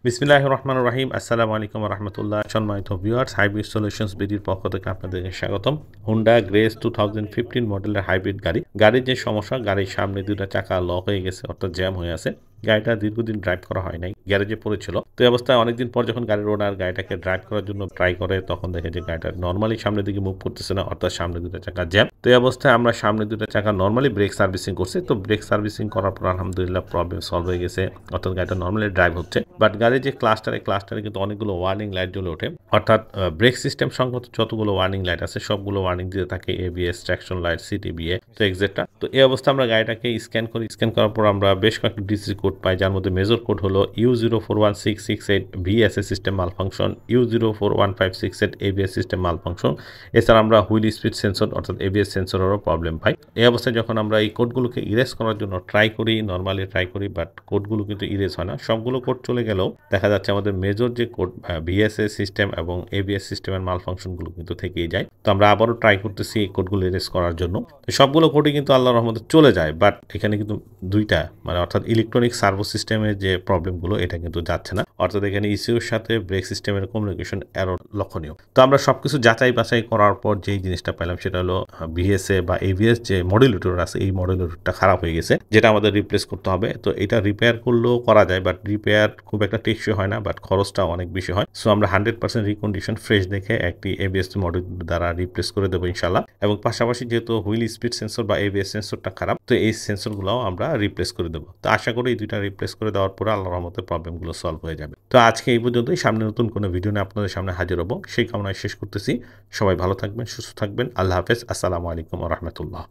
বিসমিল্লাহির রহমানির রহিম। আসসালামু আলাইকুম ওয়া রাহমাতুল্লাহ। সম্মানিত ভিউয়ার্স, হাইব্রিড সলিউশনস বিডির পক্ষ থেকে আপনাদেরকে স্বাগতম। হুন্ডা গ্রেস 2015 মডেলের হাইব্রিড গাড়ির যে সমস্যা, গাড়ির সামনে দুইটা চাকা লক হয়ে গেছে, অর্থাৎ জ্যাম হয়ে আছে। গাড়িটা দীর্ঘদিন ড্রাইভ করা হয় নাই, গ্যারেজে পড়েছিল। তো এই অবস্থায় অনেকদিন পর যখন গাড়ির ওনার গাড়িটাকে ড্রাইভ করার জন্য ট্রাই করে, তখন দেখে যে গাড়িটা নর্মালি সামনের দিকে মুভ করতেছে না, অর্থাৎ সামনে দুটো চাকা জ্যাম। তো এই অবস্থায় আমরা সামনে দুটো চাকা নর্মালি ব্রেক সার্ভিসিং করছি। তো ব্রেক সার্ভিসিং করার পর আলহামদুলিল্লাহ প্রবলেম সলভ হয়ে গেছে, অর্থাৎ গাড়িটা নর্মালি ড্রাইভ হচ্ছে। বাট গাড়ির যে ক্লাস্টারে কিন্তু অনেকগুলো ওয়ার্নিং লাইট জ্বলে ওঠে, অর্থাৎ ব্রেক সিস্টেম সংগত যতগুলো ওয়ার্নিং লাইট আছে সবগুলো ওয়ার্নিং দিতে থাকে, এবিএস, ট্র্যাকশন লাইট, সিটিবিএ, তো এক্সেট্রা। তো এই অবস্থা আমরা গাড়িটাকে স্ক্যান করার পর আমরা বেশ কয়েকটি ডিসি কোড পাই, যার মধ্যে মেজর কোড হলো U041668 ভিএসএ সিস্টেম মাল ফাংশন, U041568 এবিএস সিস্টেম মাল ফাংশন। এছাড়া আমরা হুইল স্পিড সেন্সর অর্থাৎ এবিএস সেন্সরেরও প্রবলেম পাই। এই অবস্থায় যখন আমরা এই কোডগুলোকে ইরেজ করার জন্য নর্মালি ট্রাই করি, বাট কোডগুলো কিন্তু ইরেজ হয় না। সবগুলো কোড চলে গেলেও দেখা যাচ্ছে আমাদের মেজর যে কোড ভিএসএ সিস্টেম এবং এবিএস সিস্টেমের মাল ফাংশনগুলো কিন্তু থেকেই যায়। তো আমরা আবারও ট্রাই করতেছি এই কোডগুলো ইরেজ করার জন্য। তো সবগুলো কোডই কিন্তু আল্লাহর রহমতে চলে যায়, বাট এখানে কিন্তু দুইটা অর্থাৎ ইলেকট্রনিক সার্ভো সিস্টেমের যে প্রবলেমগুলো, এটা কিন্তু যাচ্ছে না। অর্থাৎ এখানে ইসিউর সাথে ব্রেক সিস্টেমের কমিউনিকেশন এরর লক্ষণীয়। তো আমরা সবকিছু যাচাই বাছাই করার পর যেই জিনিসটা পেলাম সেটা হলো ভিএসএ বা এবিএস যে মডুলেটর আছে, এই মডুলেটরটা খারাপ হয়ে গেছে, যেটা আমাদের রিপ্লেস করতে হবে। তো এটা রিপেয়ার করলেও করা যায়, বাট রিপেয়ার খুব একটা টেকসই হয় না, বাট খরচটা অনেক বেশি হয়। সো আমরা 100% রিকন্ডিশন ফ্রেশ দেখে একটি এবিএস মডেল দ্বারা রিপ্লেস করে দেবো ইনশাল্লাহ। এবং পাশাপাশি যেহেতু হুইল স্পিড সেন্সর বা এবিএস সেন্সরটা খারাপ, তো এই সেন্সরগুলোও আমরা রিপ্লেস করে দেবো। তো আশা করি এই দুইটা রিপ্লেস করে দেওয়ার পরে আল্লাহর রহমতে প্রবলেমগুলো সলভ হয়ে যাবে। তো আজকে এই পর্যন্তই। সামনে নতুন কোনো ভিডিও নিয়ে আপনাদের সামনে হাজির হবো, সেই কামনায় শেষ করতেছি। সবাই ভালো থাকবেন, সুস্থ থাকবেন। আল্লাহ হাফেজ। আসসালামু আলাইকুম ওয়া রাহমাতুল্লাহ।